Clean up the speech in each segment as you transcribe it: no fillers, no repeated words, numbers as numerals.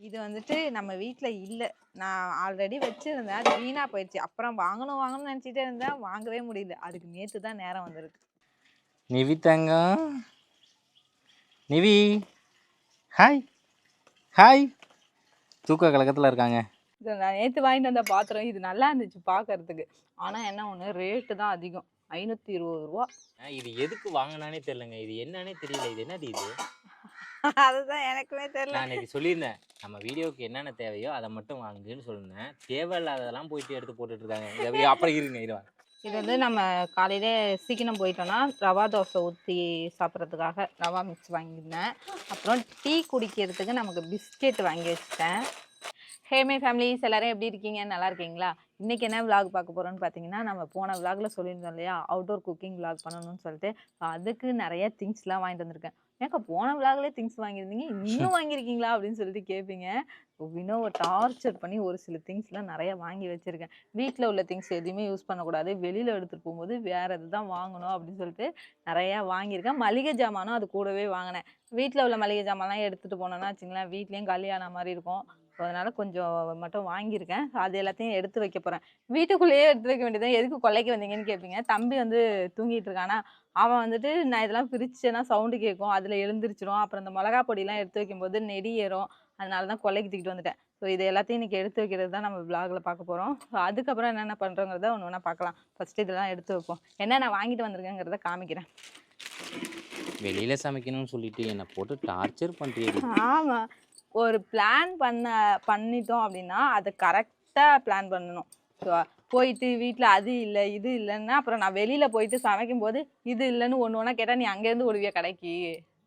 இது வந்துட்டு நம்ம வீட்ல இல்ல. நான் ஆல்ரெடி வச்சிருந்தேன். அது வீணா போயிடுச்சு. அப்புறம் வாங்கணும்னு நெனச்சிட்டே இருந்தேன். வாங்கவே முடியல. அதுக்கு நேத்து தான் நேரம் வந்திருக்கு. நிவி தங்கம், நிவி, ஹாய் ஹாய். தூக்க கலக்கத்தில் இருக்காங்க. இது நான் நேத்து வாங்கிட்டு வந்த பாத்திரம். இது நல்லா இருந்துச்சு பார்க்கறதுக்கு. ஆனா என்ன ஒண்ணு, ரேட்டு தான் அதிகம். ரூ. 520. இது எதுக்கு வாங்கினானே தெரியலங்க. இது என்னன்னே தெரியல. இது என்னது இது? அதுதான் எனக்குமே தெரியல. நான் இன்னைக்கு சொல்லியிருந்தேன், நம்ம வீடியோவுக்கு என்னென்ன தேவையோ அதை மட்டும் வாங்குன்னு சொல்லியிருந்தேன். தேவையில்லாததெல்லாம் போயிட்டு எடுத்து போட்டுட்டு இருக்காங்க. அப்புறம் இருங்க இது வந்து நம்ம காலையில சீக்கிரம் போயிட்டோம்னா ரவா தோசை ஊற்றி சாப்பிட்றதுக்காக ரவா மிக்ஸ் வாங்கியிருந்தேன். அப்புறம் டீ குடிக்கிறதுக்கு நமக்கு பிஸ்கெட் வாங்கி வச்சுட்டேன். ஹேமே ஃபேமிலிஸ் எல்லாரும் எப்படி இருக்கீங்க? நல்லா இருக்கீங்களா? இன்றைக்கி என்ன விளாக் பார்க்க போகிறோன்னு பார்த்தீங்கன்னா, நம்ம போன விளாகில் சொல்லியிருந்தோம் இல்லையா, அவுட்டோர் குக்கிங் விளாக் பண்ணணும்னு சொல்லிட்டு. அதுக்கு நிறைய திங்ஸ்லாம் வாங்கிட்டு வந்திருக்கேன். ஏக்கா போன விளாக்லேயே திங்ஸ் வாங்கியிருந்தீங்க, இன்னும் வாங்கியிருக்கீங்களா அப்படின்னு சொல்லிட்டு கேட்பீங்க. வினோவை டார்ச்சர் பண்ணி ஒரு சில திங்ஸ்லாம் நிறைய வாங்கி வச்சுருக்கேன். வீட்டில் உள்ள திங்ஸ் எதுவுமே யூஸ் பண்ணக்கூடாது, வெளியில் எடுத்துகிட்டு போகும்போது வேறு எது தான் வாங்கணும் அப்படின்னு சொல்லிட்டு நிறையா வாங்கியிருக்கேன். மளிகை ஜாமானும் அது கூடவே வாங்கினேன். வீட்டில் உள்ள மளிகை ஜாமான்லாம் எடுத்துகிட்டு போனோன்னா வச்சுங்களேன், வீட்லேயும் காலியான மாதிரி இருக்கும். அதனால கொஞ்சம் மட்டும் வாங்கியிருக்கேன். அது எல்லாத்தையும் எடுத்து வைக்க போகிறேன். வீட்டுக்குள்ளேயே எடுத்து வைக்க வேண்டியதான். எதுக்கு கொல்லைக்கு வந்தீங்கன்னு கேட்பீங்க. தம்பி வந்து தூங்கிட்டு இருக்கானா, அவன் வந்துட்டு நான் இதெல்லாம் பிரிச்சேன்னா சவுண்டு கேட்கும், அதில் எழுந்திரிச்சிடும். அப்புறம் இந்த மிளகா பொடியெலாம் எடுத்து வைக்கும்போது நெடி ஏறும். அதனால தான் கொல்லைக்கு தூக்கிட்டு வந்துட்டேன். ஸோ இது எல்லாத்தையும் இன்றைக்கி எடுத்து வைக்கிறது தான் நம்ம விளாகில் பார்க்க போகிறோம். ஸோ அதுக்கப்புறம் என்னென்ன பண்ணுறோங்கிறத ஒன்று ஒன்றா பார்க்கலாம். ஃபஸ்ட்டு இதெல்லாம் எடுத்து வைப்போம். என்ன நான் வாங்கிட்டு வந்திருக்கேங்கிறத காமிக்கிறேன். வெளியில் சமைக்கணும்னு சொல்லிட்டு என்னை போட்டு டார்ச்சர் பண்ணுறீங்க. ஆமாம், ஒரு பிளான் பண்ணிட்டோம் அப்படின்னா அதை கரெக்டாக பிளான் பண்ணணும். ஸோ போயிட்டு வீட்டில் அது இல்லை இது இல்லைன்னா அப்புறம் நான் வெளியில் போயிட்டு சமைக்கும்போது இது இல்லைன்னு ஒன்று ஒன்றா கேட்டால் நீ அங்கேருந்து ஓடுவியா கடைக்கு?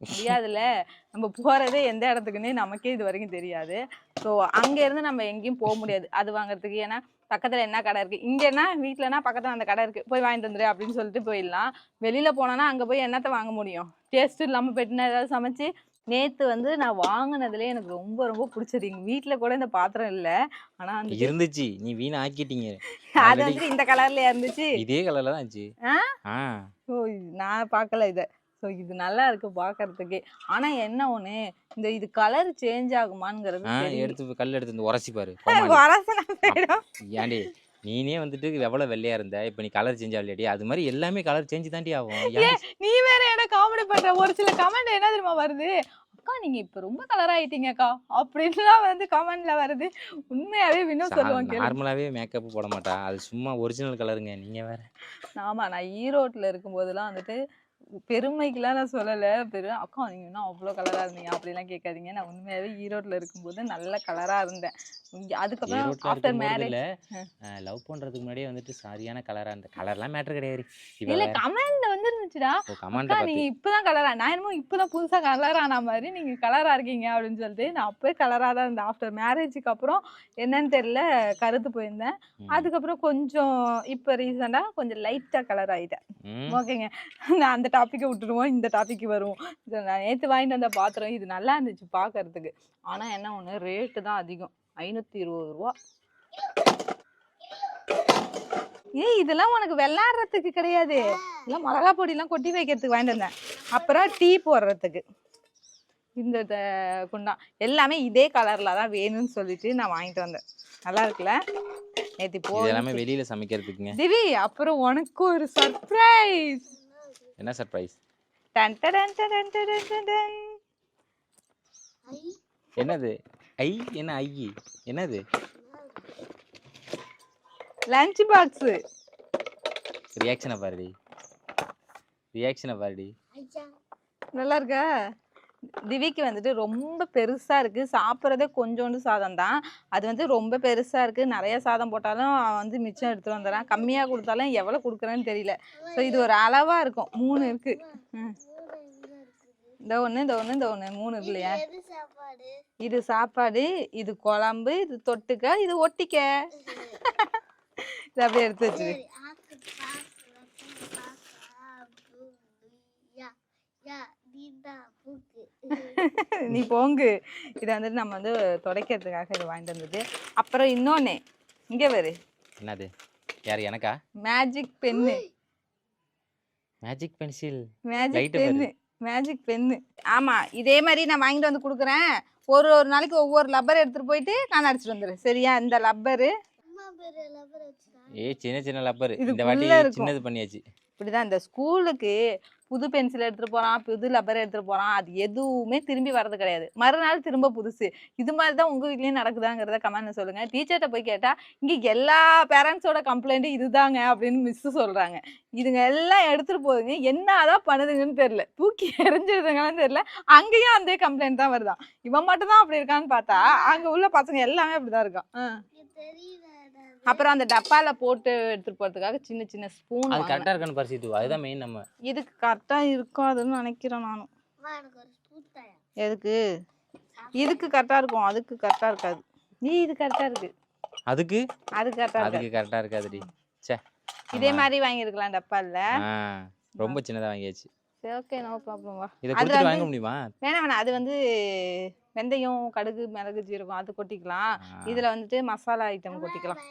முடியாதுல்ல. நம்ம போகிறதே எந்த இடத்துக்குன்னே நமக்கே இது வரைக்கும் தெரியாது. ஸோ அங்கேருந்து நம்ம எங்கேயும் போக முடியாது அது வாங்குறதுக்கு. ஏன்னா பக்கத்தில் என்ன கடை இருக்குது, இங்கேனா வீட்டிலனா பக்கத்தில் அந்த கடை இருக்குது, போய் வாங்கிட்டு வந்துடு அப்படின்னு சொல்லிட்டு போயிடலாம். வெளியில் போனோன்னா அங்கே போய் என்னத்தை வாங்க முடியும்? டேஸ்ட்டு இல்லாமல் போயிட்டுனா ஏதாவது சமைச்சு. நேத்து வந்து நான் வாங்கினதுலேயே எனக்கு ரொம்ப ரொம்ப பிடிச்சது. எங்கள் வீட்டில் கூட இந்த பாத்திரம் இல்லை, ஆனால் அந்த இருந்துச்சு, நீ வீணா ஆக்கிட்டீங்க. அது வந்து இந்த கலர்ல இருந்துச்சு, இதே கலர்ல தான் இருந்துச்சு. ஸோ நான் பார்க்கல இதை. ஸோ இது நல்லா இருக்கு பார்க்கறதுக்கே. ஆனால் என்ன ஒன்று, இது கலர் சேஞ்ச் ஆகுமாங்கிறது எடுத்து கல் எடுத்து வந்து உரசி பாரு. ஏன்டி நீனே வந்துட்டு எவ்வளோ வெள்ளையா இருந்த, இப்போ நீ கலர் சேஞ்ச் ஆகலையாடி? அது மாதிரி எல்லாமே கலர் சேஞ்ச் தாண்டி ஆகும். நீ வேற என்ன காமெடி பண்ற? ஒரு சில கமெண்ட் என்ன தெரியுமா வருது, அக்கா நீங்க இப்ப ரொம்ப கலர் ஆயிட்டீங்கக்கா அப்படின்லாம் வந்து கமெண்ட்ல வருது. உண்மையாவே வினோ சொல்லுவாங்க. நார்மலாவே மேக்கப் போட மாட்டா, அது சும்மா ஒரிஜினல் கலருங்க. நீங்க வேற. ஆமா, நான் ஈரோட்டில் இருக்கும்போதெல்லாம் வந்துட்டு பெருமைக்கெல்லாம் நான் சொல்லலை. அக்கா நீங்கள் இன்னும் அவ்வளோ கலராக இருந்தீங்க அப்படிலாம் கேட்காதீங்க. நான் உண்மையாகவே ஈரோட்டில் இருக்கும்போது நல்ல கலராக இருந்தேன். அதுக்கப்புறம் ஆஃப்டர் மேரேஜ் லவ் பண்ணுறதுக்கு முன்னாடியே வந்துட்டு சரியான கலராக இருந்த. கலர்லாம் மேட்ரு கிடையாது. இல்லை, கமெண்ட்ல வந்து இருந்துச்சுடா, அக்கா நீங்கள் இப்போ தான் கலரா, நான் என்னமோ இப்போ தான் புதுசாக கலர் ஆன மாதிரி நீங்கள் கலராக இருக்கீங்க அப்படின்னு சொல்லிட்டு. நான் அப்போயே கலராக தான் இருந்தேன். ஆஃப்டர் மேரேஜுக்கு அப்புறம் என்னன்னு தெரியல கருத்து போயிருந்தேன். அதுக்கப்புறம் கொஞ்சம் இப்போ ரீசெண்டாக கொஞ்சம் லைட்டாக கலர் ஆகிட்டேன். ஓகேங்க, நான் அந்த டாப்பிக்கை விட்டுருவோம், இந்த டாபிக் வருவோம். நான் நேற்று வாங்கிட்டு வந்த பாத்திரம். இது நல்லா இருந்துச்சு பார்க்கறதுக்கு. ஆனால் என்ன ஒன்று, ரேட்டு தான் அதிகம். ரூ. 520. இதெல்லாம் உனக்கு விளையாடுறதுக்கு கிடையாது, இதெல்லாம் மிளகா பொடியெல்லாம் கொட்டி வைக்கிறதுக்கு வாங்கிட்டு வந்தேன். அப்புறம் டீ போடுறதுக்கு இந்த குண்டா எல்லாமே இதே கலரில் தான் வேணும்னு சொல்லிட்டு நான் வாங்கிட்டு வந்தேன். நல்லா இருக்குல்ல? நேற்று எல்லாமே வெளியில் சமைக்கிறதுக்குங்க. திவி, அப்புறம் உனக்கு ஒரு சர்ப்ரைஸ். என்ன சர்ப்ரைஸ்? என்னது? ஐ என்ன ஐ என்னது? Lunch box. ரியாக்ஷனை பாருடி, ரியாக்ஷனை பாருடி. நல்லா இருக்கா? திவிக்கு வந்துட்டு ரொம்ப பெருசாக இருக்குது. சாப்பிட்றதே கொஞ்சோண்டு சாதம் தான். அது வந்து ரொம்ப பெருசாக இருக்குது. நிறைய சாதம் போட்டாலும் அவன் வந்து மிச்சம் எடுத்துகிட்டு வந்துடுறான். கம்மியாக கொடுத்தாலும் எவ்வளோ கொடுக்குறேன்னு தெரியல. ஸோ இது ஒரு அளவாக இருக்கும். 3 இருக்குது. இந்த ஒன்று இந்த ஒன்று இந்த ஒன்று 3 இருக்கு இல்லையா? இது சாப்பாடு, இது குழம்பு, இது தொட்டுக்க, இது ஒட்டிக்க. இது அப்படியே எடுத்து வச்சுரு. நீ போங்கு. இதை வந்துட்டு நம்ம வந்து துடைக்கிறதுக்காக இது வாங்கிட்டு வந்தது. அப்புறம் இன்னொன்னு இங்கே வரு. என்னது? யார்? எனக்கா? Magic pen, magic pencil, magic pen. Magic pen. ஆமா, இதே மாதிரி நான் வாங்கிட்டு வந்து கொடுக்குறேன். ஒரு ஒரு நாளைக்கு ஒவ்வொரு லப்பர் எடுத்துட்டு போயிட்டு நான் அடிச்சிட்டு வந்துடுறேன். சரியா? இந்த லப்பரு சின்ன சின்ன லப்பர் இந்த இதுக்குள்ள வாட்டி இருக்கும். சின்னது பண்ணியாச்சு. இப்படிதான் இந்த ஸ்கூலுக்கு புது பென்சில் எடுத்துட்டு போறான், புது லப்பர் எடுத்துட்டு போறான். அது எதுவுமே திரும்பி வர்றது கிடையாது. மறுநாள் திரும்ப புதுசு. இது மாதிரி தான் உங்க வீட்லயும் நடக்குதாங்கிறத கமெண்ட்ல சொல்லுங்க. டீச்சர்கிட்ட போய் கேட்டா இங்க எல்லா பேரண்ட்ஸோட கம்ப்ளைண்ட் இதுதாங்க அப்படின்னு மிஸ் சொல்றாங்க. இதுங்க எல்லாம் எடுத்துட்டு போகுதுங்க, என்னதான் பண்ணுதுங்கன்னு தெரியல. தூக்கி எறிஞ்சிருதுங்கன்னு தெரியல. அங்கேயும் அந்த கம்ப்ளைண்ட் தான் வருதான். இவன் மட்டும் தான் அப்படி இருக்கான்னு பார்த்தா அங்க உள்ள பசங்க எல்லாமே அப்படிதான் இருக்கான். அப்புறம் அந்த டப்பால போட்டு எடுத்துட்டு போறதுக்காக சின்ன சின்ன ஸ்பூன். அது கரெக்டா இருக்கான்னு பரிசித்து, அதுதான் மெயின். நம்ம இதுக்கு கரெக்டா இருக்காதுன்னு நினைக்கிறேன் நானும். எதுக்கு? இதுக்கு கரெக்டா இருக்கும், அதுக்கு கரெக்டா இருக்காது. இது கரெக்டா இருக்கு, அதுக்கு கரெக்டா இருக்காதுடி. சே, இதே மாதிரி வாங்கியிருக்கலாம் டப்பா இல்ல. ரொம்ப சின்னதா வாங்கியாச்சு. சரி, ஓகே, நோ ப்ராப்ளம். வா, இத கொடுத்து வாங்க முடியுமா? வேணாம். அது வந்து வெந்தயம், கடுகு, மிளகு, ஜீரகம் அது கொட்டிக்கலாம். இதுல வந்துட்டு மசாலா ஐட்டம் கொட்டிக்கலாம்.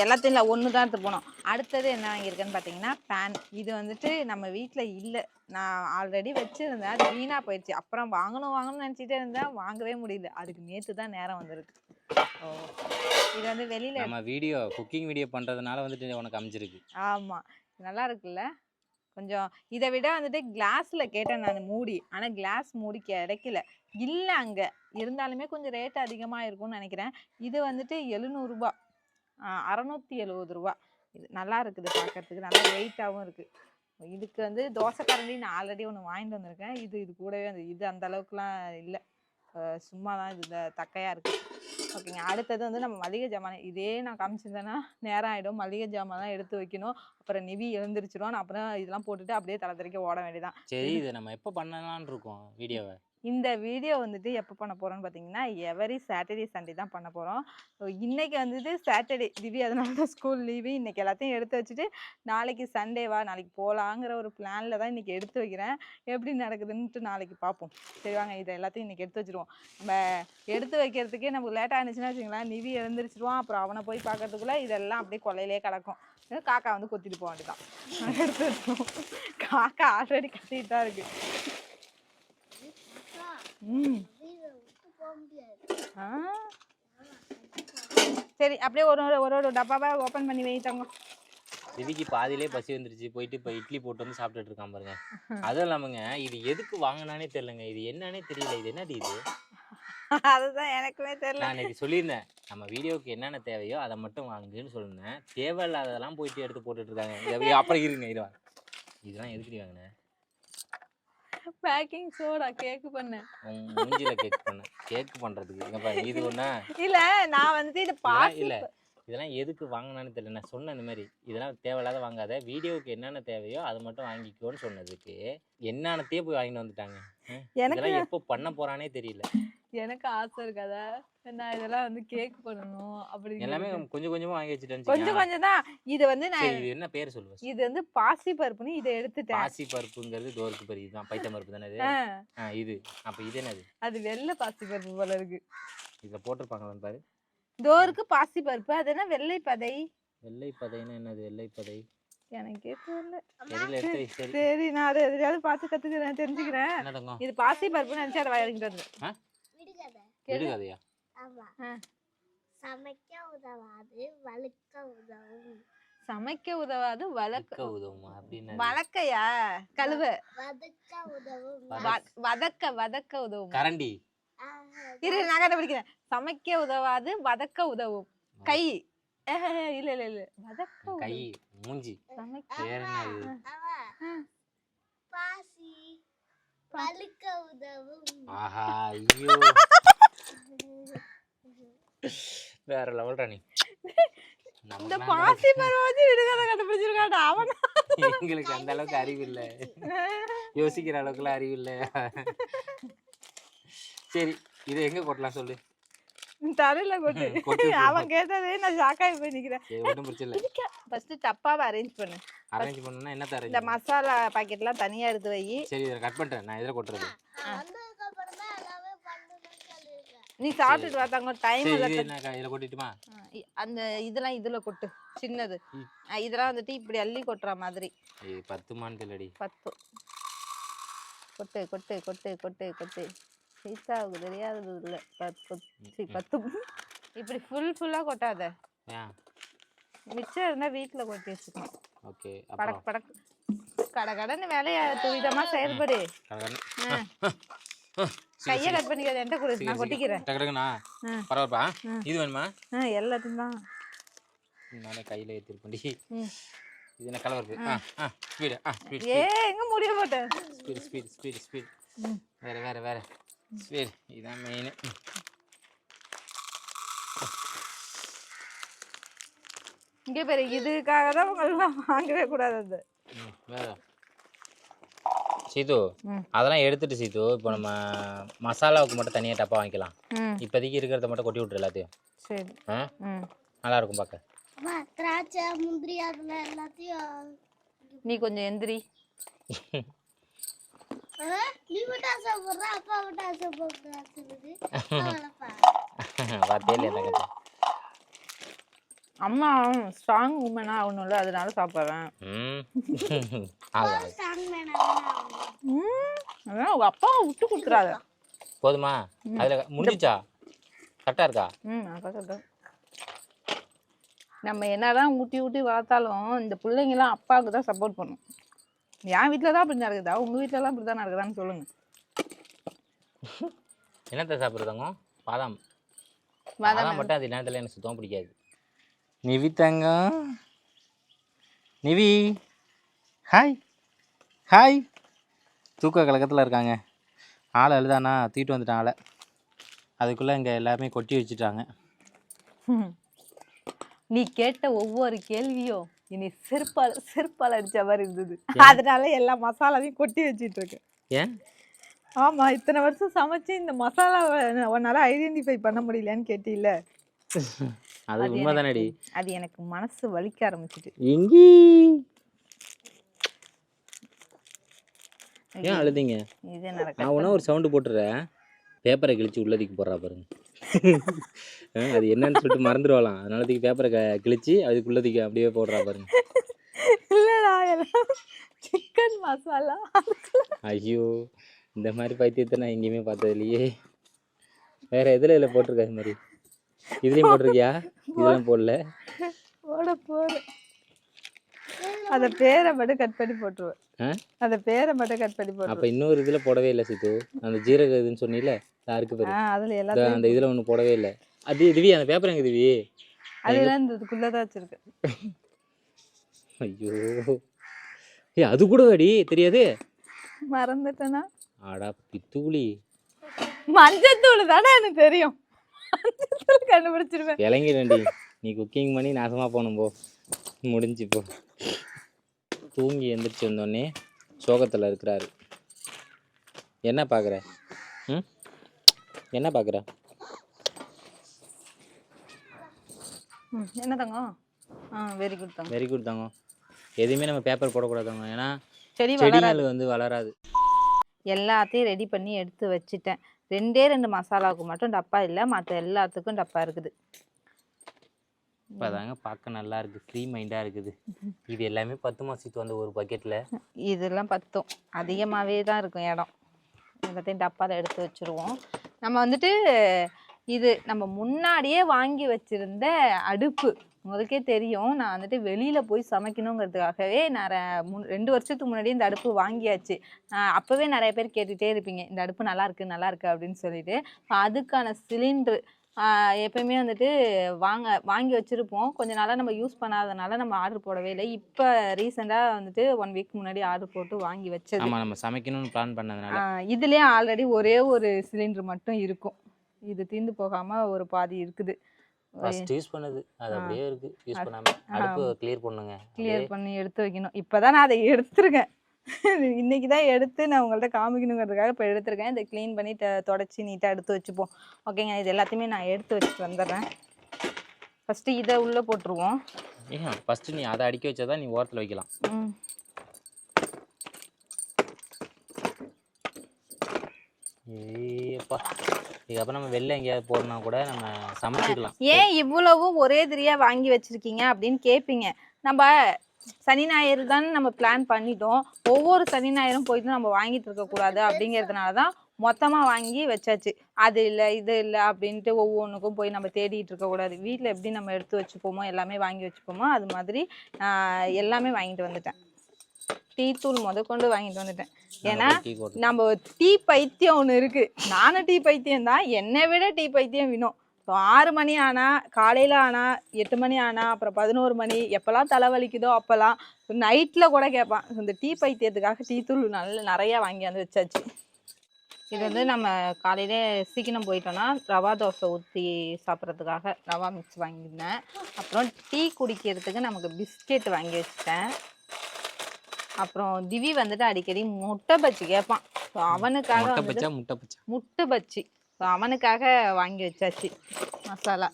எல்லாத்தையும் இல்லை, ஒன்று தான் எடுத்து போனோம். அடுத்தது என்ன வாங்கியிருக்கேன்னு பார்த்தீங்கன்னா பேன். இது வந்துட்டு நம்ம வீட்டில் இல்லை, நான் ஆல்ரெடி வச்சுருந்தேன். அது வீணாக போயிடுச்சு. அப்புறம் வாங்கணும்னு நினச்சிட்டே இருந்தேன், வாங்கவே முடியல. அதுக்கு நேற்று தான் நேரம் வந்திருக்கு. ஓ, இது வந்து வெளியில் நம்ம வீடியோ குக்கிங் வீடியோ பண்ணுறதுனால வந்துட்டு உனக்கு அமைஞ்சிருக்கு. ஆமாம், நல்லா இருக்குல்ல கொஞ்சம். இதை விட வந்துட்டு கிளாஸில் கேட்டேன் நான் மூடி, ஆனால் கிளாஸ் மூடி கிடைக்கல. இல்லை, அங்கே இருந்தாலுமே கொஞ்சம் ரேட் அதிகமாக இருக்கும்னு நினைக்கிறேன். இது வந்துட்டு 700 ரூபா, 670 ரூபா. இது நல்லா இருக்குது பார்க்கறதுக்கு, நல்லா வெயிட்டாகவும் இருக்குது. இதுக்கு வந்து தோசை கரண்டி நான் ஆல்ரெடி ஒன்று வாங்கிட்டு வந்திருக்கேன். இது கூடவே வந்து இது அந்த அளவுக்குலாம் இல்லை, சும்மா தான் இது தக்கையாக இருக்குது. ஓகேங்க. அடுத்தது வந்து நம்ம மளிகை ஜாமான். இதே நான் காமிச்சிருந்தேன்னா நேரம் ஆகிடும். மளிகை ஜாமான்லாம் எடுத்து வைக்கணும். அப்புறம் நிவி எழுந்திரிச்சிடும். அப்புறம் இதெல்லாம் போட்டுட்டு அப்படியே தலை தெறிக்க ஓட வேண்டியதான். சரி, இதை நம்ம எப்போ பண்ணலான்னு இருக்கோம் வீடியோவை? இந்த வீடியோ வந்துட்டு எப்போ பண்ண போகிறோன்னு பார்த்தீங்கன்னா எவரி சாட்டர்டே சண்டே தான் பண்ண போகிறோம். இன்றைக்கி வந்துட்டு சாட்டர்டே திவி, அதனால தான் ஸ்கூல் லீவு. இன்றைக்கி எல்லாத்தையும் எடுத்து வச்சுட்டு நாளைக்கு சண்டேவா, நாளைக்கு போகலாங்கிற ஒரு பிளானில் தான் இன்றைக்கி எடுத்து வைக்கிறேன். எப்படி நடக்குதுன்ட்டு நாளைக்கு பார்ப்போம். சரி வாங்க, இதை எல்லாத்தையும் இன்றைக்கி எடுத்து வச்சுருவோம். நம்ம எடுத்து வைக்கிறதுக்கே நமக்கு லேட்டாக இருந்துச்சுன்னா வச்சுங்களேன், நிவி எழுந்திரிச்சிடுவான். அப்புறம் அவனை போய் பார்க்கறதுக்குள்ளே இதெல்லாம் அப்படியே கொல்லையிலே கிடக்கும். காக்கா வந்து கொத்திட்டு போக வேண்டியதான். எடுத்து வச்சுருவோம். காக்கா ஆல்ரெடி கத்திட்டு தான் இருக்குது. சரி, அப்படியே ஒரு டப்பாவா ஓபன் பண்ணி வைத்தாங்க. திவிக்கு பாதியிலே பசி வந்துருச்சு, போயிட்டு இப்போ இட்லி போட்டு வந்து சாப்பிட்டுட்டு இருக்கான் பாருங்க. அதுவும் இல்லாமங்க, இது எதுக்கு வாங்கினானே தெரியலங்க. இது என்னன்னே தெரியல. இது என்னது இது? அதுதான் எனக்குமே தெரியல. நான் இன்னைக்கு சொல்லியிருந்தேன், நம்ம வீடியோக்கு என்னென்ன தேவையோ அதை மட்டும் வாங்குன்னு சொல்லியிருந்தேன். தேவையில்லாததெல்லாம் போயிட்டு எடுத்து போட்டுட்டு இருக்காங்க. அப்புறம் இருங்க, இது வாங்க. இதெல்லாம் எதுக்கு வாங்கினேன்? பேக்கிங் சோடா கேக் பண்ணேன். மூஞ்சில கேக் பண்றதுக்கு. இங்க பாரு, இது ஒண்ணா இல்ல, நான் வந்து இது பாசி இல்ல. இதெல்லாம் எதுக்கு வாங்கினான்னு தெரியல. நான் சொன்ன இந்த மாதிரி இதெல்லாம் தேவையில்லாத வாங்காத, வீடியோவுக்கு என்னென்ன தேவையோ அதை மட்டும் வாங்கிக்கோன்னு சொன்னதுக்கு என்னன்னத்தையே போய் வாங்கிட்டு வந்துட்டாங்க. இதெல்லாம் எப்போ பண்ண போறானே தெரியல. எனக்கு ஆசை இருக்காதா, நான் இதெல்லாம் வந்து கேக் பண்ணணும் அப்படி. எல்லாமே கொஞ்சம் கொஞ்சமா வாங்கி வச்சுட்டேன். கொஞ்சம் கொஞ்சம் தான். இது வந்து நான் இது என்ன பேர் சொல்லுவேன்? இது வந்து பாசி பருப்புன்னு இதை எடுத்துட்டேன். பாசி பருப்புங்கிறது தோருக்கு பருப்பு இதுதான், பைத்த பருப்பு தானே இது? இது அப்ப இது என்னது? அது வெள்ளை பாசி பருப்பு போல இருக்கு. இத போட்டுருப்பாங்களான்னு பாரு. தோருக்கு பாசி பருப்பு, அது என்ன வெள்ளை பதை? வெள்ளை பதைன்னா என்னது? வெள்ளை பதை எனக்கே தெரியல. சரி, நான் அதை எதையாவது பார்த்து கத்துக்கிறேன், தெரிஞ்சுக்கிறேன். இது பாசி பருப்புன்னு நினைச்சு அதை வாங்கிட்டு வந்து. விடுகதையா? சமைக்க உதவாது வளர்க்க உதவும். சமைக்க உதவாது வளர்க்க உதவும் அப்படின்னா வளர்க்கையா? கழுவ. வதக்க உதவும். வதக்க உதவும். கரண்டி. இரு, நான் கண்டுபிடிக்கிறேன். சமைக்க உதவாது வதக்க உதவும். கை. இல்ல இல்ல இல்ல, வதக்க கை, மூஞ்சி. வேற என்னது? பாசி வளர்க்க உதவும். ஆஹா, ஐயோ, வேற லெவல் ராணி. இந்த பாசி பருவாதி விடுகதை கண்டுபிடிச்சிருக்காடா அவன். எங்களுக்கு அந்த அளவுக்கு அறிவு இல்ல, யோசிக்கிற அளவுக்குலாம் அறிவு இல்ல. சரி, இதை எங்க கொட்டலாம் சொல்லு? தரையில கொட்டு. அவன் கேட்டதே நான் ஷாக்காகி போய் நிக்கிறேன். ஒன்றும் பிரச்சனை இல்லை. ஃபர்ஸ்ட் டப்பாவை அரேஞ்ச் பண்ணு. அரேஞ்ச் பண்ணனும்னா என்ன தரேன்? இந்த மசாலா பாக்கெட்லாம் தனியா எடுத்து வை. சரி, இத கட் பண்றேன். நான் இதல கொட்றது. நீ சாப்பிட்டுட்டு வாத்தாங்க டைம் சரி இல்லை. இது என்னக்கா இதில் கொட்டிட்டுமா? அந்த இதெல்லாம் இதுல கொட்டு, சின்னது. இதெல்லாம் வந்துட்டு இப்படி அள்ளி கொட்டுற மாதிரி. 10 மான்களடி 10 கொட்டு கொட்டு கொட்டு கொட்டு கொட்டு. சீதாவுக்கு தெரியாதது இல்லை. 10 இப்படி ஃபுல்லா கொட்டாத. ஏன்? மிச்சம் இருந்தா வீட்டுல கொட்டி வச்சுக்கணும். ஓகே. படக்கு படக்கு கடகடன்னு வேலையை துரிதமா செயல்படு. கையை கட் பண்ணிக்காத, என்கிட்ட கொடு, நான் கொட்டிக்கிறேன். டக்குடக்குண்ணா பரவாயில்லப்பா. இது வேணுமா? எல்லாத்தையும் தான் நானே கையில் ஏற்றிருப்பண்டி. இது என்ன கலவருக்கு? Speed speed. எங்க முடிய மாட்டேன். Speed speed speed speed. வேற ஸ்பீடு. இதுதான் மெயின். இங்கே பேரு இதுக்காக தான் உங்களெல்லாம் வாங்கவே கூடாது. அது வேற சீது அதெல்லாம் எடுத்துட்டு சீது இப்போ நம்ம மசாலாவுக்கு மட்டும் தனியாக டப்பா வாங்கிக்கலாம். இப்போதைக்கு இருக்கிறத மட்டும் கொட்டி விட்டுரு எல்லாத்தையும். சரி. நல்லா இருக்கும் பார்க்க. திராட்சை முந்திரி அதெல்லாம் எல்லாத்தையும் நீ கொஞ்சம் எந்திரி. நீ மட்டும் ஆசைப்படுற, அப்பா மட்டும் ஆசைப்படுறது. பார்த்தே இல்லை. அம்மா ஸ்ட்ராங் உமனா ஆகணும்ல, அதனால சாப்பிட்றேன். அதான் உங்க அப்பாவை விட்டு கொடுத்துறாத. போதுமா? அதில் முடிஞ்சிச்சா? கரெக்டாக இருக்கா? கரெக்டாக. நம்ம என்னதான் ஊட்டி ஊட்டி வளர்த்தாலும் இந்த பிள்ளைங்களாம் அப்பாவுக்கு தான் சப்போர்ட் பண்ணும். என் வீட்டில் தான் அப்படி நடக்குதா, உங்கள் வீட்டிலலாம் அப்படி தான் நடக்குதான்னு சொல்லுங்க. என்னத்தை சாப்பிட்றதாங்க? பாதாம் மட்டும் அது நேரத்தில் எனக்கு சுத்தமாக பிடிக்காது. நிவி தங்கம், நிவி ஹாய். தூக்க கலக்கத்தில் இருக்காங்க. ஆளை அழுதானா தூக்கிட்டு வந்துட்டான் ஆளை. அதுக்குள்ளே இங்கே எல்லாருமே கொட்டி வச்சுட்டாங்க. நீ கேட்ட ஒவ்வொரு கேள்வியும் இனி செருப்பால் அடிச்ச மாதிரி இருந்தது. அதனால எல்லா மசாலாவையும் கொட்டி வச்சிட்டு இருக்கு. ஏன்? ஆமா, இத்தனை வருஷம் சமைச்சு இந்த மசாலாவை உன்னால ஐடென்டிஃபை பண்ண முடியலன்னு கேட்டில. அது உண்மைதானடி. அது எனக்கு மனசு வலிக்க ஆரம்பிச்சிட்டு. எங்கி ஏன் அழுதிங்க? இது நடக்க நான் ஒன்றா ஒரு சவுண்டு போட்டுறேன். பேப்பரை கிழிச்சு உள்ளதுக்கு போடுறா பாருங்க. அது என்னன்னு சொல்லிட்டு மறந்துடுவாளாம். அதனால தூக்கி பேப்பரை கிழிச்சு அதுக்குள்ளதுக்கு அப்படியே போடுறா பாருங்க. இல்லடா, எல்லாம் சிக்கன் மசாலா. ஐயோ, இந்த மாதிரி பைத்தியத்தை நான் எங்கேயுமே பார்த்தது இல்லையே. வேற எதுல இல்லை போட்டிருக்கா? இது மாதிரி இதுலேயும் போட்டிருக்கியா? இதெல்லாம் போடல. போட அந்த பேரை மட்டும் கட் பண்ணி போட்டுருவேன். அந்த பேரை மட்டும் கட் பண்ணி போட்டு. அப்போ இன்னொரு இதில் போடவே இல்லை சித்து. அந்த ஜீரக இதுன்னு சொன்னீல, யாருக்கு பேர்? அதில் எல்லாத்தையும் அந்த இதில் ஒன்றும் போடவே இல்லை. அது திவி அந்த பேப்பர் எங்கே திவி? அதெல்லாம் இந்த இதுக்குள்ளே தான் வச்சிருக்கு. ஐயோ, அது கூட அடி தெரியாது. மறந்துட்டேனா? ஆடா பித்துக்குழி. மஞ்சத்தூள் தானே எனக்கு தெரியும். மஞ்சத்தூள் கண்டுபிடிச்சிருவேன். இறங்கிடண்டி, நீ குக்கிங் பண்ணி நாசமாக போகணும். போ, முடிஞ்சு போ. தூங்கி எந்திரிச்சு வந்தோடனே சோகத்தில் இருக்கிறாரு. என்ன பார்க்குற? என்ன பார்க்குற? என்ன தங்கம்? வெரி குட் தங்கம். வெரி குட் தங்கம். எதுவுமே நம்ம பேப்பர் போடக்கூடாதுங்க, ஏன்னா செடிகள் வந்து வளராது. எல்லாத்தையும் ரெடி பண்ணி எடுத்து வச்சுட்டேன். 2 மசாலாவுக்கு மட்டும் டப்பா இல்லை, மற்ற எல்லாத்துக்கும் டப்பா இருக்குது. இப்போ தாங்க பார்க்க நல்லா இருக்குது, ஃப்ரீ மைண்டாக இருக்குது. இது எல்லாமே 10 மாதத்துக்கு வந்து ஒரு பக்கெட்டில். இதெல்லாம் 10 அதிகமாகவே தான் இருக்கும் இடம். எல்லாத்தையும் டப்பாவில் எடுத்து வச்சுருவோம். நம்ம வந்துட்டு இது நம்ம முன்னாடியே வாங்கி வச்சுருந்த அடுப்பு உங்களுக்கே தெரியும். நான் வந்துட்டு வெளியில் போய் சமைக்கணுங்கிறதுக்காகவே நான் 2 வருஷத்துக்கு முன்னாடியே இந்த அடுப்பு வாங்கியாச்சு. அப்போவே நிறைய பேர் கேட்டுகிட்டே இருப்பீங்க, இந்த அடுப்பு நல்லா இருக்கு அப்படின்னு சொல்லிட்டு. அதுக்கான சிலிண்ட்ரு எப்பயுமே வந்துட்டு வாங்கி வச்சுருப்போம். கொஞ்ச நாளாக நம்ம யூஸ் பண்ணாதனால நம்ம ஆர்டர் போடவே இல்லை. இப்போ ரீசெண்டாக வந்துட்டு 1 வீக் முன்னாடி ஆர்டர் போட்டு வாங்கி வச்சது. ஆமாம், நம்ம சமைக்கணும்னு பிளான் பண்ணதுனால. இதுலேயே ஆல்ரெடி ஒரே ஒரு சிலிண்டர் மட்டும் இருக்கும். இது தீர்ந்து போகாமல் ஒரு பாதி இருக்குது. ஃபர்ஸ்ட் யூஸ் பண்ணது அது அப்படியே இருக்கு. யூஸ் பண்ணாம அடுப்பு கிளியர் பண்ணுங்க. கிளியர் பண்ணி எடுத்து வைக்கணும். இப்போதான் நான் அதை எடுத்துருக்கேன். இன்னைக்கு தான் எடுத்து நான் உங்கள்கிட்ட காமிக்கணுங்கிறதுக்காக இப்போ எடுத்துருக்கேன். இதை க்ளீன் பண்ணி தொடச்சி நீட்டாக எடுத்து வச்சுப்போம். ஓகேங்க, இது எல்லாத்தையுமே நான் எடுத்து வச்சுட்டு வந்துடுறேன். ஃபஸ்ட்டு இதை உள்ளே போட்டுருவோம். ஏன் ஃபஸ்ட்டு நீ அதை அடிக்க வச்சாதான் நீ ஓரத்தில் வைக்கலாம். ஏப்பா இதுக்கப்புறம் நம்ம வெளில எங்கேயாவது போறோம்னா கூட நம்ம சமைச்சிக்கலாம். ஏன் இவ்வளவும் ஒரே திரியா வாங்கி வச்சிருக்கீங்க அப்படின்னு கேட்பீங்க. நம்ம சனி ஞாயிறு தானே நம்ம பிளான் பண்ணிட்டோம். ஒவ்வொரு சனி ஞாயிறும் போயிட்டு நம்ம வாங்கிட்டு இருக்கக்கூடாது அப்படிங்கிறதுனால தான் மொத்தமாக வாங்கி வச்சாச்சு. அது இல்லை இது இல்லை அப்படின்ட்டு ஒவ்வொன்றுக்கும் போய் நம்ம தேடிட்டு இருக்கக்கூடாது. வீட்டில் எப்படி நம்ம எடுத்து வச்சுப்போமோ எல்லாமே வாங்கி வச்சுப்போமோ அது மாதிரி எல்லாமே வாங்கிட்டு வந்துட்டேன். டீ தூள் முதற்கொண்டு வாங்கிட்டு வந்துட்டேன். ஏன்னா நம்ம டீ பைத்தியம் ஒன்று இருக்கு. நானும் டீ பைத்தியம் தான், என்னை விட டீ பைத்தியம் வினோம். ஸோ 6 மணி ஆனால், காலையில் ஆனால், 8 மணி ஆனால், அப்புறம் 11 மணி, எப்போல்லாம் தலைவலிக்குதோ அப்போல்லாம் நைட்டில் கூட கேட்பான். இந்த டீ பைத்தியத்துக்காக டீ தூள் நிறையா வாங்கி வந்து வச்சாச்சு. இது வந்து நம்ம காலையிலே சீக்கிரம் போயிட்டோன்னா ரவா தோசை ஊற்றி சாப்பிட்றதுக்காக ரவா மிக்ஸ் வாங்கியிருந்தேன். அப்புறம் டீ குடிக்கிறதுக்கு நமக்கு பிஸ்கெட் வாங்கி வச்சுட்டேன். அப்புறம் திவி வந்துட்டு அடிக்கடி முட்டை பச்சி கேட்பான். ஸோ அவனுக்காக முட்டை பச்சி ஸோ அவனுக்காக வாங்கி வச்சாச்சு. மசாலா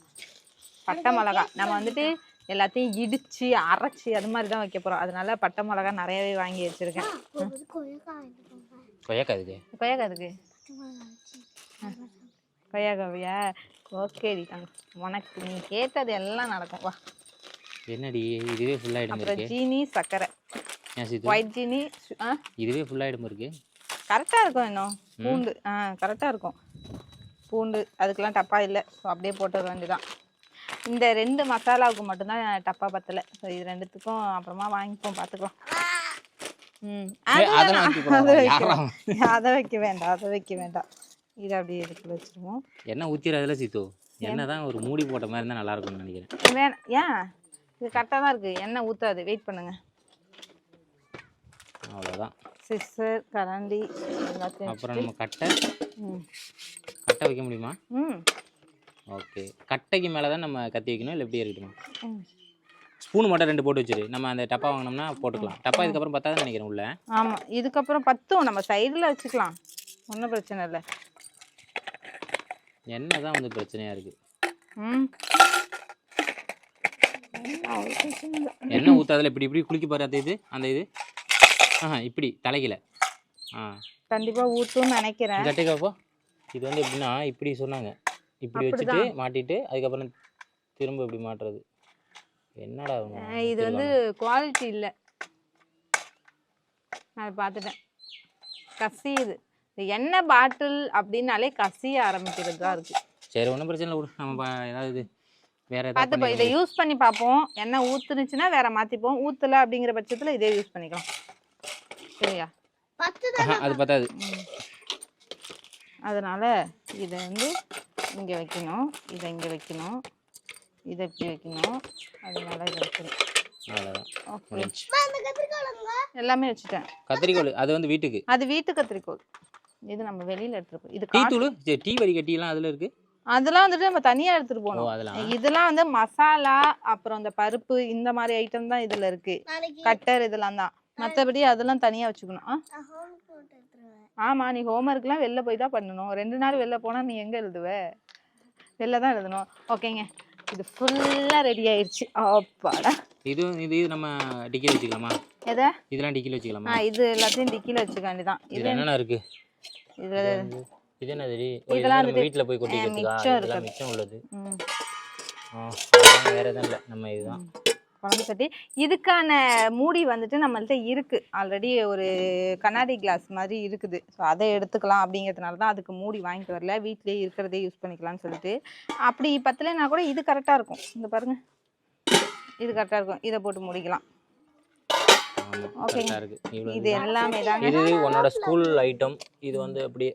பட்டை மிளகா நம்ம வந்துட்டு எல்லாத்தையும் இடிச்சு அரைச்சி அது மாதிரி தான் வைக்க போகிறோம். அதனால பட்டை மிளகா நிறையவே வாங்கி வச்சிருக்கேன். கொய்யாக்காவியா? ஓகேடி தாங்க, உனக்கு நீ கேட்டது எல்லாம் நடக்கும். வா. என்னடி இதுவே ஃபுல் ஆயிடும். அப்புறம் ஜீனி சர்க்கரை ஒயிட் ஜீனி இதுவே ஃபுல் ஆயிடும் இருக்கு. கரெக்டாக இருக்கும். இன்னும் பூண்டு கரெக்டாக இருக்கும். பூண்டு அதுக்கெல்லாம் டப்பா இல்லை. ஸோ அப்படியே போட்டுற வேண்டியதான். இந்த 2 மசாலாவுக்கு மட்டும்தான் டப்பா பத்தலை. ஸோ இது 2த்துக்கும் அப்புறமா வாங்கிப்போம், பார்த்துக்கலாம். அதை வைக்க வேண்டாம். இதை அப்படியே எடுத்து வச்சுருவோம். என்ன ஊற்றிடுறதுல சீத்து எண்ணெய் தான் ஒரு மூடி போட்ட மாதிரி இருந்தால் நல்லா இருக்கும்னு நினைக்கிறேன். வேணாம், ஏன் இது கரெக்டாக தான் இருக்குது. எண்ணெய் ஊற்றாது, வெயிட் பண்ணுங்க. அவ்வளோதான். சிஸ்ஸர் கரண்டி எல்லாத்தையும். அப்புறம் நம்ம கட்டை வைக்க முடியுமா? ஓகே. கட்டைக்கு மேலே தான் நம்ம கத்தி வைக்கணும், இல்லை எப்படி இருக்கணுமா? ஸ்பூன் மட்டும் 2 போட்டு வச்சிரு. நம்ம அந்த டப்பா வாங்கினோம்னா போட்டுக்கலாம். டப்பா இதுக்கப்புறம் பத்தாதுன்னு நினைக்கிறேன் உள்ள. ஆமாம், இதுக்கப்புறம் பத்தும். நம்ம சைடில் வச்சுக்கலாம், ஒன்றும் பிரச்சனை இல்லை. எண்ணெய் தான் வந்து பிரச்சனையாக இருக்குது. எண்ணெய் ஊற்றாதில் இப்படி குளிக்க பாரு. அந்த இது இப்படி தலைக்கல கண்டிப்பாக ஊற்றுன்னு நினைக்கிறேன். கட்டிக்கப்போ இது வந்து எப்படின்னா இப்படி சொன்னாங்க, இப்படி வச்சுட்டு மாட்டிட்டு அதுக்கப்புறம் திரும்ப இப்படி மாட்டுறது. என்னடா இது வந்து குவாலிட்டி இல்லை, நான் பார்த்துட்டேன். கசியுது. எண்ணெய் பாட்டில் அப்படின்னாலே கசிய ஆரம்பிக்கிறது தான் இருக்கு. சரி, ஒன்றும் பிரச்சனை இல்லை. நம்ம ஏதாவது வேற ஏதாவது பார்த்துப்போம், இதை யூஸ் பண்ணி பார்ப்போம். எண்ணெய் ஊற்றுனுச்சுன்னா வேற மாற்றிப்போம். ஊற்றலை அப்படிங்கிற பட்சத்தில் இதே யூஸ் பண்ணிக்கலாம். சரியா? அது பத்தாது. அதனால இதை வந்து இங்கே வைக்கணும், இதை இங்கே வைக்கணும், இதை இப்படி வைக்கணும். அதனால இதை வைக்கணும். எல்லாமே வச்சுட்டேன். கத்திரிக்கோல் அது வந்து வீட்டுக்கு, அது வீட்டு கத்திரிக்கோல். இது நம்ம வெளியில எடுத்துருக்கோம். இது டீ தூள், டீ வடிகட்டி எல்லாம் அதுல இருக்கு. அதெல்லாம் வந்துட்டு நம்ம தனியா எடுத்துட்டு போகணும். இதெல்லாம் வந்து மசாலா, அப்புறம் இந்த பருப்பு, இந்த மாதிரி ஐட்டம் தான் இதுல இருக்கு. கட்டர் இதெல்லாம் தான். மற்றபடி அதெல்லாம் தனியா வச்சுக்கணும். ஆமா, நீ ஹோம்ஒர்க்லாம் வெளில போய் தான் பண்ணணும். 2 நாள் வெளில போனா நீ எங்க எழுதுவ? வெளில தான் எழுதணும். ஓகேங்க, இது ஃபுல்லா ரெடி ஆயிடுச்சு. அப்பாடா. இது நம்ம டிக்கில வச்சுக்கலாமா? எதை? இதெல்லாம் டிக்கில வச்சுக்கலாமா? இது எல்லாத்தையும் டிக்கில வச்சுக்க வேண்டியதான். இது என்னென்ன இருக்கு? இது என்னது? இதெல்லாம் நம்ம வீட்ல போய் கொட்டிக்கிறதுக்கா? இதெல்லாம் மிச்சம் உள்ளது. வேற எதுவும் இல்லை, நம்ம இதுதான் குழம்பு சட்டி. இதுக்கான மூடி வந்துட்டு நம்மள்ட்ட இருக்கு ஆல்ரெடி. ஒரு கண்ணாடி கிளாஸ் மாதிரி இருக்குது. ஸோ அதை எடுத்துக்கலாம் அப்படிங்கிறதுனால தான் அதுக்கு மூடி வாங்கிட்டு வரல. வீட்லேயே இருக்கிறதே யூஸ் பண்ணிக்கலாம்னு சொல்லிட்டு. அப்படி பத்தலைன்னா கூட இது கரெக்டாக இருக்கும். இந்த பாருங்க, இது கரெக்டாக இருக்கும். இதை போட்டு முடிக்கலாம். ஓகேங்க, இது எல்லாமே தாங்க. இது உன்னோட ஸ்கூல் ஐட்டம். இது வந்து அப்படியே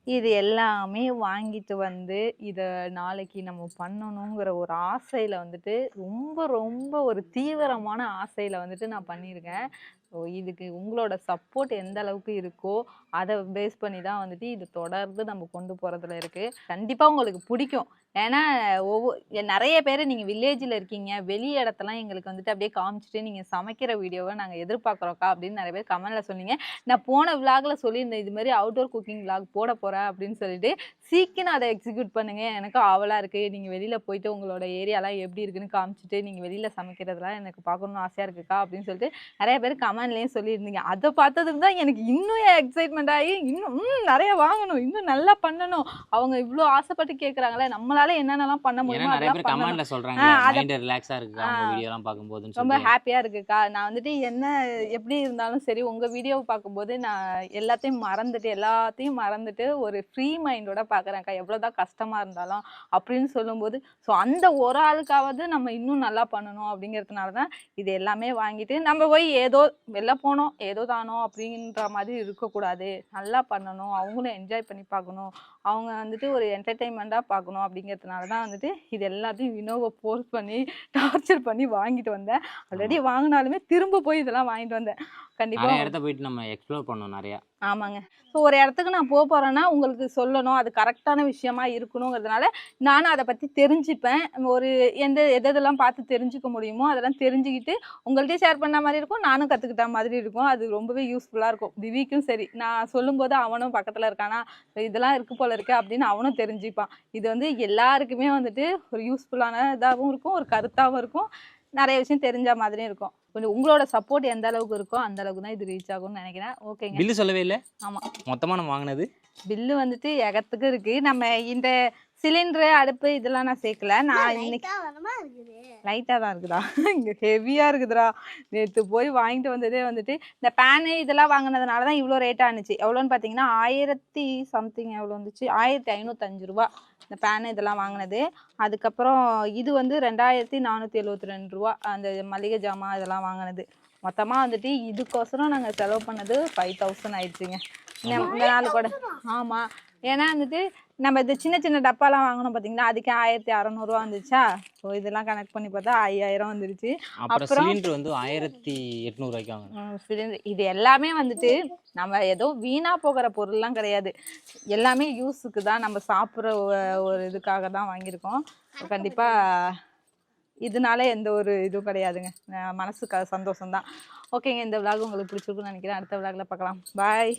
இது எல்லாமே வாங்கிட்டு வந்து இதை நாளைக்கு நம்ம பண்ணணுங்கிற ஒரு ஆசையில் வந்துட்டு ரொம்ப ரொம்ப ஒரு தீவிரமான ஆசையில் வந்துட்டு நான் பண்ணியிருக்கேன். ஸோ இதுக்கு உங்களோட சப்போர்ட் எந்த அளவுக்கு இருக்கோ அதை பேஸ் பண்ணி தான் வந்துட்டு இது தொடர்ந்து நம்ம கொண்டு போகிறதுல இருக்குது. கண்டிப்பாக உங்களுக்கு பிடிக்கும். ஏன்னா நிறைய பேர் நீங்கள் வில்லேஜில் இருக்கீங்க, வெளி இடத்தெல்லாம் எங்களுக்கு வந்துட்டு அப்படியே காமிச்சிட்டு நீங்கள் சமைக்கிற வீடியோவை நாங்கள் எதிர்பார்க்குறோக்கா அப்படின்னு நிறைய பேர் கமெண்டில் சொன்னீங்க. நான் போன விலாகில் சொல்லியிருந்தேன், இது மாதிரி அவுட்டோர் குக்கிங் விலாக் போட போகிறேன் அப்படின்னு சொல்லிட்டு. சீக்கிரம் அதை எக்ஸிக்யூட் பண்ணுங்கள். எனக்கும் ஆவலாக இருக்குது. நீங்கள் வெளியில் போயிட்டு உங்களோட ஏரியாலாம் எப்படி இருக்குன்னு காமிச்சிட்டு நீங்கள் வெளியில் சமைக்கிறதுலாம் எனக்கு பார்க்கணுன்னு ஆசையாக இருக்குக்கா அப்படின்னு சொல்லிட்டு நிறைய பேர் கமெண்ட் கமெண்ட்லேயும் சொல்லியிருந்தீங்க. அதை பார்த்ததுக்கு தான் எனக்கு இன்னும் எக்ஸைட்மெண்ட் ஆகி இன்னும் நிறைய வாங்கணும், இன்னும் நல்லா பண்ணணும். அவங்க இவ்வளோ ஆசைப்பட்டு கேட்குறாங்களே, நம்மளால என்னென்னலாம் பண்ண முடியுமோ நிறைய பேர் அதெல்லாம் கமெண்ட்ல சொல்றாங்க மைண்ட் ரிலாக்ஸா இருக்கு அவங்க வீடியோலாம் பார்க்கும்போது. ரொம்ப ஹாப்பியாக இருக்குக்கா. நான் வந்துட்டு என்ன எப்படி இருந்தாலும் சரி உங்கள் வீடியோவை பார்க்கும்போது நான் எல்லாத்தையும் மறந்துட்டு ஒரு ஃப்ரீ மைண்டோட பார்க்குறேன்க்கா. எவ்வளோதான் கஷ்டமாக இருந்தாலும் அப்படின்னு சொல்லும்போது, ஸோ அந்த ஒரு ஆளுக்காவது நம்ம இன்னும் நல்லா பண்ணணும் அப்படிங்கிறதுனால தான் இது எல்லாமே வாங்கிட்டு நம்ம போய் ஏதோ வெளில போனோம் ஏதோ தானோ அப்படின்ற மாதிரி இருக்கக்கூடாது. நல்லா பண்ணணும், அவங்களும் என்ஜாய் பண்ணி பார்க்கணும், அவங்க வந்துட்டு ஒரு என்டர்டெயின்மெண்ட்டாக பார்க்கணும் அப்படிங்கிறதுனால தான் வந்துட்டு இது எல்லாத்தையும் வினோவை ஃபோர்ஸ் பண்ணி டார்ச்சர் பண்ணி வாங்கிட்டு வந்தேன். ஆல்ரெடி வாங்கினாலுமே திரும்ப போய் இதெல்லாம் வாங்கிட்டு வந்தேன். கண்டிப்பாக நிறைய இடத்த போயிட்டு நம்ம எக்ஸ்ப்ளோர் பண்ணோம் நிறையா. ஆமாங்க. ஸோ ஒரு இடத்துக்கு நான் போகிறேன்னா உங்களுக்கு சொல்லணும், அது கரெக்டான விஷயமா இருக்கணுங்கிறதுனால நானும் அதை பற்றி தெரிஞ்சுப்பேன். ஒரு எதெல்லாம் பார்த்து தெரிஞ்சுக்க முடியுமோ அதெல்லாம் தெரிஞ்சுக்கிட்டு உங்கள்கிட்டயும் ஷேர் பண்ண மாதிரி இருக்கும், நானும் கற்றுக்கிட்ட மாதிரி இருக்கும். அது ரொம்பவே யூஸ்ஃபுல்லாக இருக்கும். திவிக்கும் சரி, நான் சொல்லும்போது அவனும் பக்கத்தில் இருக்கானா இதெல்லாம் இருக்கு போல இருக்கு அப்படின்னு அவனும் தெரிஞ்சுப்பான். இது வந்து எல்லாருக்குமே வந்துட்டு ஒரு யூஸ்ஃபுல்லான இதாகவும் இருக்கும், ஒரு கருத்தாகவும் இருக்கும், நிறைய விஷயம் தெரிஞ்ச மாதிரியும் இருக்கும். கொஞ்சம் உங்களோட சப்போர்ட் எந்த அளவுக்கு இருக்கோ அந்த அளவுக்கு தான் இது ரீச் ஆகும்னு நினைக்கிறேன். ஓகேங்க. பில்லு சொல்லவே இல்லை. ஆமாம், மொத்தமாக நம்ம வாங்கினது பில்லு வந்துட்டு எகத்துக்கு இருக்கு. நம்ம இந்த சிலிண்டரு அடுப்பு இதெல்லாம் நான் சேர்க்கல. நான் இன்னைக்கு லைட்டாக தான் இருக்குதா, இங்கே ஹெவியாக இருக்குதுடா. நேற்று போய் வாங்கிட்டு வந்ததே வந்துட்டு இந்த பேனு இதெல்லாம் வாங்கினதுனால தான் இவ்வளோ ரேட்டாக இருந்துச்சு. எவ்வளோன்னு பார்த்தீங்கன்னா 1000 சம்திங் எவ்வளோ வந்துச்சு, 1505 ரூபா இந்த பேனு இதெல்லாம் வாங்கினது. அதுக்கப்புறம் இது வந்து 2472 ரூபா அந்த மளிகை ஜாமான் இதெல்லாம் வாங்கினது. மொத்தமாக வந்துட்டு இதுக்கோசரம் நாங்கள் செலவு பண்ணது 5000 ஆயிடுச்சுங்க இந்த நாள் கூட. ஆமாம், ஏன்னா வந்துட்டு நம்ம இது சின்ன சின்ன டப்பாலாம் வாங்கணும் பார்த்தீங்களா, அதுக்கு 1600 ரூபா வந்துச்சா. ஸோ இதெல்லாம் கனெக்ட் பண்ணி பார்த்தா 5000 வந்துருச்சு. அப்புறம் சிலிண்டர் வந்து 1800 ரூபாய்க்கு வாங்க. சிலிண்டர் இது எல்லாமே வந்துட்டு நம்ம ஏதோ வீணாக போகிற பொருள்லாம் கிடையாது, எல்லாமே யூஸுக்கு தான், நம்ம சாப்பிட்ற ஒரு இதுக்காக தான் வாங்கியிருக்கோம். கண்டிப்பாக இதனால எந்த ஒரு இதுவும் கிடையாதுங்க, மனசுக்கு சந்தோஷம் தான். ஓகேங்க, இந்த விளாக் உங்களுக்கு பிடிச்சிருக்குன்னு நினைக்கிறேன். அடுத்த விளாக்ல பார்க்கலாம். பாய்.